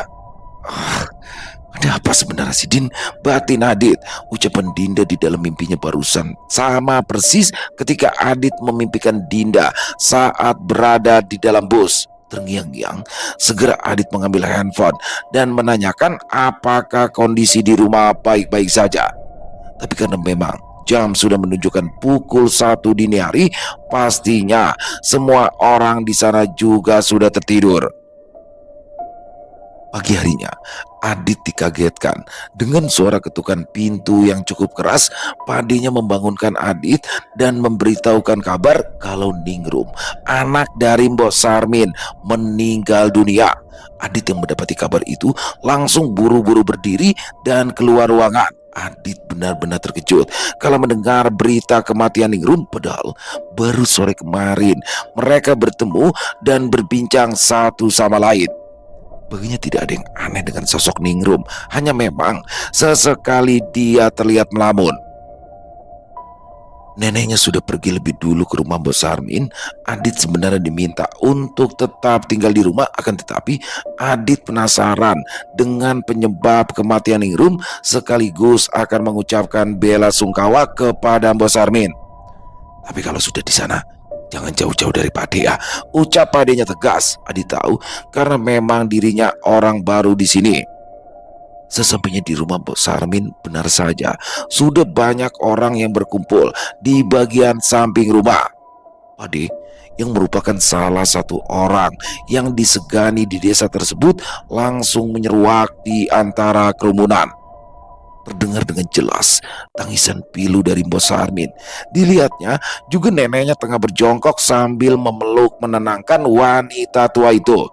Ada apa sebenarnya si Din? Batin Adit. Ucapan Dinda di dalam mimpinya barusan sama persis ketika Adit memimpikan Dinda saat berada di dalam bus. Terngiang-ngiang, segera Adit mengambil handphone dan menanyakan apakah kondisi di rumah baik-baik saja. Tapi karena memang jam sudah menunjukkan pukul 1 dini hari, pastinya semua orang di sana juga sudah tertidur. Pagi harinya, Adit dikagetkan dengan suara ketukan pintu yang cukup keras. Padenya membangunkan Adit dan memberitahukan kabar kalau Ningrum, anak dari Mbok Sarmin, meninggal dunia. Adit yang mendapati kabar itu langsung buru-buru berdiri dan keluar ruangan. Adit benar-benar terkejut kalau mendengar berita kematian Ningrum, padahal baru sore kemarin mereka bertemu dan berbincang satu sama lain. Baginya tidak ada yang aneh dengan sosok Ningrum, hanya memang sesekali dia terlihat melamun. Neneknya sudah pergi lebih dulu ke rumah Mbok Sarmin. Adit sebenarnya diminta untuk tetap tinggal di rumah, akan tetapi Adit penasaran dengan penyebab kematian Ningrum sekaligus akan mengucapkan bela sungkawa kepada Mbok Sarmin. Tapi kalau sudah di sana, jangan jauh-jauh dari Pade ya, ucap Padenya tegas. Adit tahu karena memang dirinya orang baru di sini. Sesampainya di rumah Mbok Sarmin, benar saja sudah banyak orang yang berkumpul di bagian samping rumah. Pade yang merupakan salah satu orang yang disegani di desa tersebut langsung menyeruak di antara kerumunan. Terdengar dengan jelas tangisan pilu dari Mbok Sarmin. Dilihatnya juga neneknya tengah berjongkok sambil memeluk menenangkan wanita tua itu.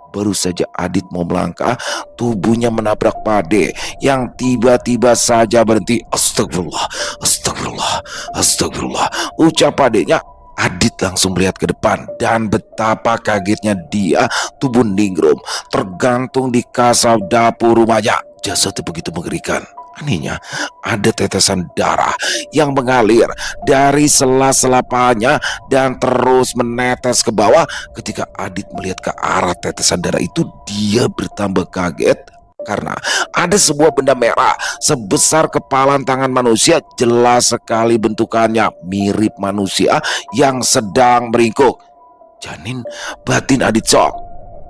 Baru saja Adit mau melangkah, tubuhnya menabrak Pade yang tiba-tiba saja berhenti. Astagfirullah, astagfirullah, astagfirullah, ucap Padenya. Adit langsung melihat ke depan dan betapa kagetnya dia. Tubuh Ningrum tergantung di kasau dapur rumahnya. Jasadnya begitu mengerikan. Anehnya, ada tetesan darah yang mengalir dari sela-sela pahanya dan terus menetes ke bawah. Ketika Adit melihat ke arah tetesan darah itu, dia bertambah kaget karena ada sebuah benda merah sebesar kepalan tangan manusia. Jelas sekali bentukannya mirip manusia yang sedang meringkuk. Janin, batin Adit sok.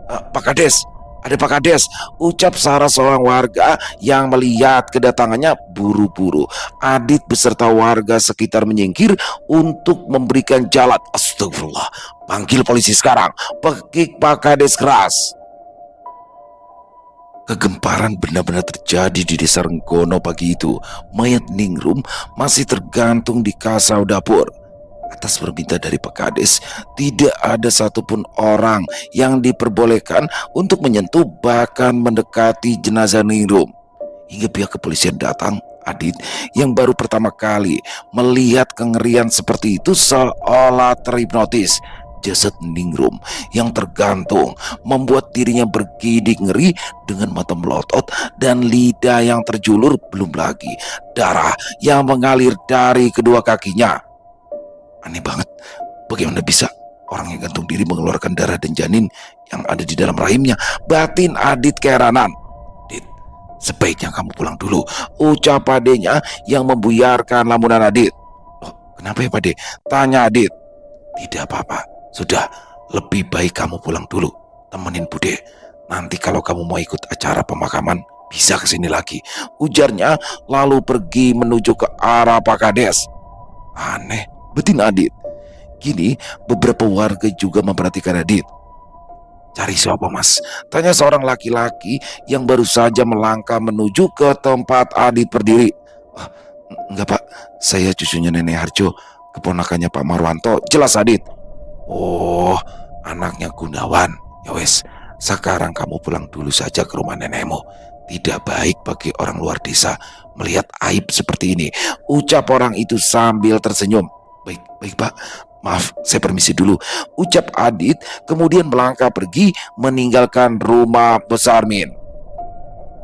Pak Kades, ada Pak Kades, ucap salah seorang warga yang melihat kedatangannya. Buru-buru Adit beserta warga sekitar menyingkir untuk memberikan jalan. Astagfirullah, panggil polisi sekarang, pekik Pak Kades keras. Kegemparan benar-benar terjadi di desa Renggono pagi itu. Mayat Ningrum masih tergantung di kasau dapur. Atas permintaan dari Pak Kades, tidak ada satupun orang yang diperbolehkan untuk menyentuh bahkan mendekati jenazah Ningrum. Hingga pihak kepolisian datang, Adit yang baru pertama kali melihat kengerian seperti itu seolah terhipnotis. Jasad Ningrum yang tergantung membuat dirinya bergidik ngeri dengan mata melotot dan lidah yang terjulur, belum lagi darah yang mengalir dari kedua kakinya. Aneh banget, bagaimana bisa orang yang gantung diri mengeluarkan darah dan janin yang ada di dalam rahimnya? Batin Adit keheranan. Dit, sebaiknya kamu pulang dulu, ucap adenya yang membuyarkan lamunan Adit. Loh, kenapa ya Pade? Tanya Adit. Tidak apa-apa, sudah, lebih baik kamu pulang dulu, temenin Bude. Nanti kalau kamu mau ikut acara pemakaman, bisa kesini lagi, ujarnya lalu pergi menuju ke arah Pak Kades. Aneh, betin Adit. Kini beberapa warga juga memperhatikan Adit. Cari siapa mas? Tanya seorang laki-laki yang baru saja melangkah menuju ke tempat Adit berdiri. Ah, enggak pak, saya cucunya Nenek Harjo, keponakannya Pak Marwanto, jelas Adit. Oh, anaknya Gunawan. Ya wes, sekarang kamu pulang dulu saja ke rumah nenekmu. Tidak baik bagi orang luar desa melihat aib seperti ini, ucap orang itu sambil tersenyum. Baik pak, maaf saya permisi dulu, ucap Adit kemudian melangkah pergi meninggalkan rumah Besarmin.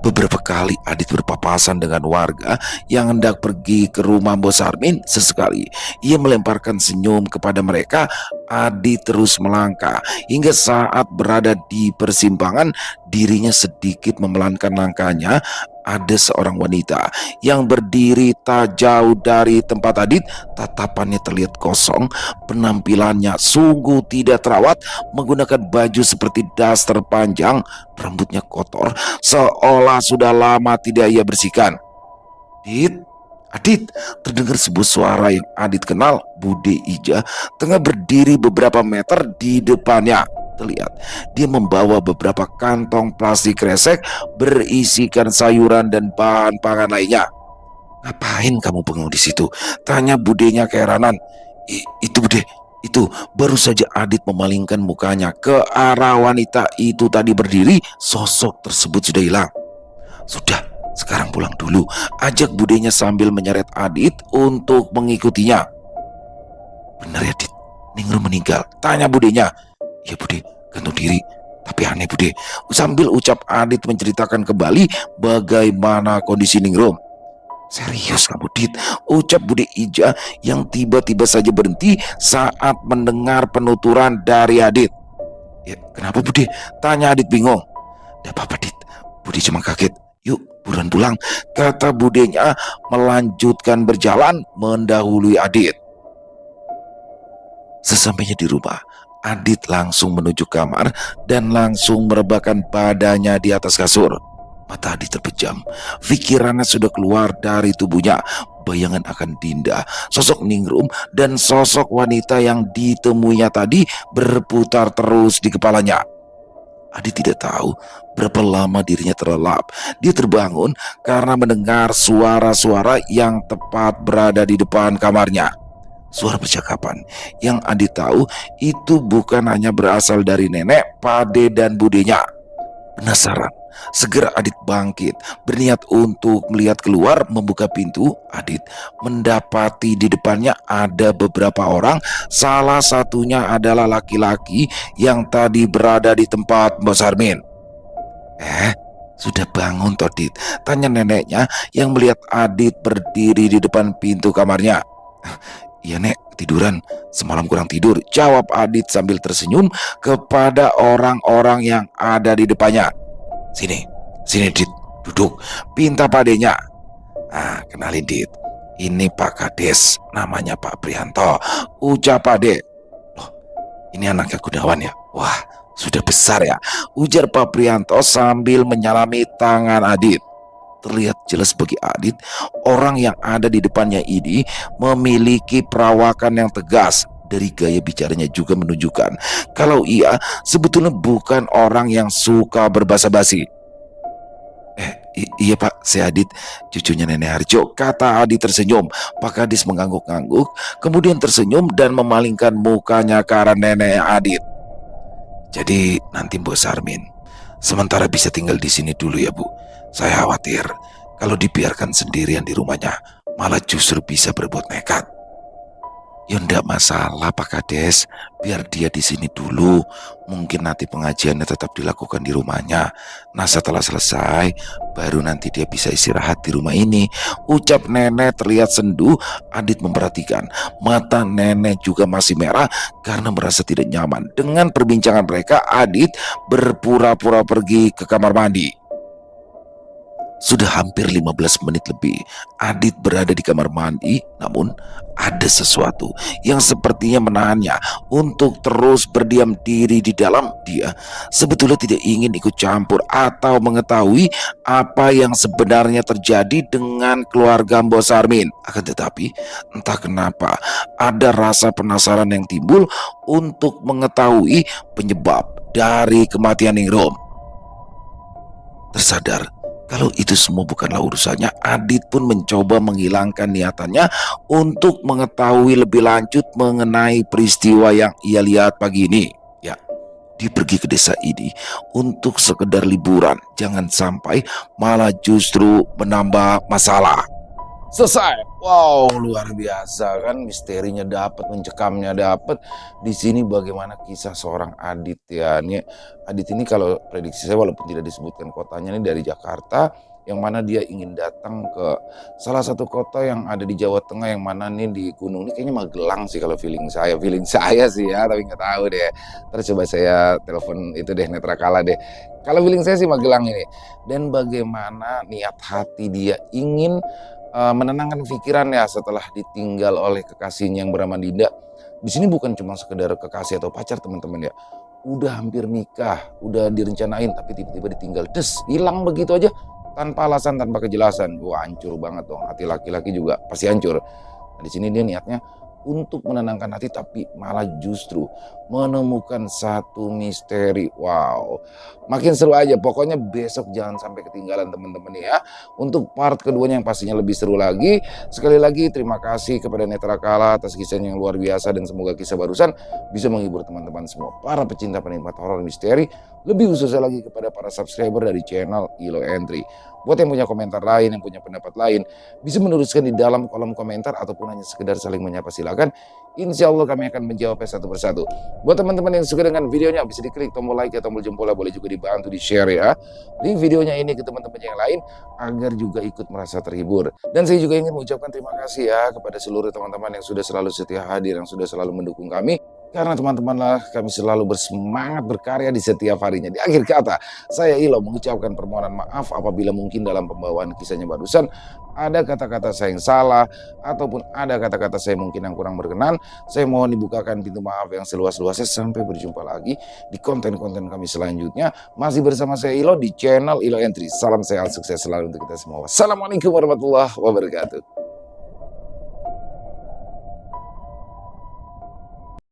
Beberapa kali Adit berpapasan dengan warga yang hendak pergi ke rumah Bos Armin. Sesekali ia melemparkan senyum kepada mereka. Adit terus melangkah hingga saat berada di persimpangan dirinya sedikit memelankan langkahnya. Ada seorang wanita yang berdiri tak jauh dari tempat Adit. Tatapannya terlihat kosong, penampilannya sungguh tidak terawat, menggunakan baju seperti daster panjang, rambutnya kotor seolah sudah lama tidak ia bersihkan. Adit, terdengar sebuah suara yang Adit kenal. Bude Ija tengah berdiri beberapa meter di depannya. Terlihat dia membawa beberapa kantong plastik kresek berisikan sayuran dan bahan pangan lainnya. Ngapain kamu bengong di situ? Tanya budenya keheranan. Itu Bude, itu baru saja Adit memalingkan mukanya ke arah wanita itu tadi berdiri. Sosok tersebut sudah hilang. Sudah, sekarang pulang dulu, ajak budenya sambil menyeret Adit untuk mengikutinya. Benar ya Dit, Ningrum meninggal? Tanya budenya. Ya Bude, gantung diri. Tapi aneh Bude, sambil ucap Adit menceritakan kembali bagaimana kondisi Ningrum. Serius kamu Dit, ucap Bude Ija yang tiba-tiba saja berhenti saat mendengar penuturan dari Adit. Ya kenapa Bude? Tanya Adit bingung. Tidak apa-apa Dit, Bude cuma kaget. Yuk buruan pulang, kata budenya melanjutkan berjalan mendahului Adit. Sesampainya di rumah, Adit langsung menuju kamar dan langsung merebahkan badannya di atas kasur. Mata Adit terpejam, pikirannya sudah keluar dari tubuhnya. Bayangan akan Dinda, sosok Ningrum, dan sosok wanita yang ditemuinya tadi berputar terus di kepalanya. Adit tidak tahu berapa lama dirinya terlelap. Dia terbangun karena mendengar suara-suara yang tepat berada di depan kamarnya. Suara percakapan yang Adit tahu itu bukan hanya berasal dari nenek, Pade, dan budenya. Penasaran, segera Adit bangkit, berniat untuk melihat keluar. Membuka pintu, Adit mendapati di depannya ada beberapa orang. Salah satunya adalah laki-laki yang tadi berada di tempat Bos Armin. Sudah bangun toh Dit? Tanya neneknya yang melihat Adit berdiri di depan pintu kamarnya. Iya nek, tiduran, semalam kurang tidur, jawab Adit sambil tersenyum kepada orang-orang yang ada di depannya. Sini Dit, duduk, pinta padenya. Nah, kenalin Dit, ini Pak Kades, namanya Pak Prianto, ucap Pade. Loh, ini anaknya Gunawan ya? Wah, sudah besar ya, ujar Pak Prianto sambil menyalami tangan Adit. Terlihat jelas bagi Adit, orang yang ada di depannya ini memiliki perawakan yang tegas. Dari gaya bicaranya juga menunjukkan kalau ia sebetulnya bukan orang yang suka berbasa-basi. Iya Pak, saya Adit, cucunya Nenek Harjo, kata Adit tersenyum. Pak Kadis mengangguk-angguk, kemudian tersenyum dan memalingkan mukanya ke arah Nenek Adit. Jadi nanti Mbok Sarmin, sementara bisa tinggal di sini dulu ya Bu. Saya khawatir kalau dibiarkan sendirian di rumahnya, malah justru bisa berbuat nekat. Ya ndak masalah Pak Kades, biar dia di sini dulu. Mungkin nanti pengajiannya tetap dilakukan di rumahnya. Nah setelah selesai, baru nanti dia bisa istirahat di rumah ini. Ucap Nenek terlihat sendu. Adit memperhatikan, mata Nenek juga masih merah karena merasa tidak nyaman. Dengan perbincangan mereka, Adit berpura-pura pergi ke kamar mandi. Sudah hampir 15 menit lebih Adit berada di kamar mandi, namun ada sesuatu yang sepertinya menahannya untuk terus berdiam diri di dalam. Dia sebetulnya tidak ingin ikut campur atau mengetahui apa yang sebenarnya terjadi dengan keluarga Mbok Sarmin. Akan tetapi entah kenapa ada rasa penasaran yang timbul untuk mengetahui penyebab dari kematian Ningrum. Tersadar kalau itu semua bukanlah urusannya, Adit pun mencoba menghilangkan niatannya untuk mengetahui lebih lanjut mengenai peristiwa yang ia lihat pagi ini. Ya, dia pergi ke desa ini untuk sekedar liburan. Jangan sampai malah justru menambah masalah. Selesai. Wow, luar biasa kan, misterinya dapat, mencekamnya dapat. Di sini bagaimana kisah seorang Adit ya. Ini Adit ini kalau prediksi saya walaupun tidak disebutkan kotanya, ini dari Jakarta, yang mana dia ingin datang ke salah satu kota yang ada di Jawa Tengah, yang mana nih di gunung ini kayaknya Magelang sih kalau feeling saya sih ya, tapi nggak tahu deh. Terus coba saya telepon itu deh Netra Kala deh. Kalau feeling saya sih Magelang ini. Dan bagaimana niat hati dia ingin menenangkan pikiran ya setelah ditinggal oleh kekasihnya yang bernama Dinda. Di sini bukan cuma sekedar kekasih atau pacar teman-teman ya. Udah hampir nikah, udah direncanain tapi tiba-tiba ditinggal, des, hilang begitu aja tanpa alasan, tanpa kejelasan. Wah, hancur banget dong. Hati laki-laki juga pasti hancur. Nah, di sini dia niatnya untuk menenangkan hati tapi malah justru menemukan satu misteri. Wow, makin seru aja. Pokoknya besok jangan sampai ketinggalan teman-teman ya. Untuk part keduanya yang pastinya lebih seru lagi. Sekali lagi terima kasih kepada Netra Kala atas kisahnya yang luar biasa, dan semoga kisah barusan bisa menghibur teman-teman semua, para pecinta penikmat horor misteri. Lebih khususnya lagi kepada para subscriber dari channel Ilo Entry. Buat yang punya komentar lain, yang punya pendapat lain, bisa menuliskan di dalam kolom komentar ataupun hanya sekedar saling menyapa, silakan. Insya Allah kami akan menjawabnya satu persatu. Buat teman-teman yang suka dengan videonya, bisa diklik tombol like ya, tombol jempolnya, boleh juga dibantu di share ya link videonya ini ke teman-teman yang lain agar juga ikut merasa terhibur. Dan saya juga ingin mengucapkan terima kasih ya kepada seluruh teman-teman yang sudah selalu setia hadir, yang sudah selalu mendukung kami. Karena teman-temanlah kami selalu bersemangat berkarya di setiap harinya. Di akhir kata, saya Ilo mengucapkan permohonan maaf apabila mungkin dalam pembawaan kisahnya barusan ada kata-kata saya yang salah ataupun ada kata-kata saya mungkin yang kurang berkenan. Saya mohon dibukakan pintu maaf yang seluas-luasnya. Sampai berjumpa lagi di konten-konten kami selanjutnya. Masih bersama saya Ilo di channel Ilo Entry. Salam sehat, sukses selalu untuk kita semua. Wassalamualaikum warahmatullahi wabarakatuh.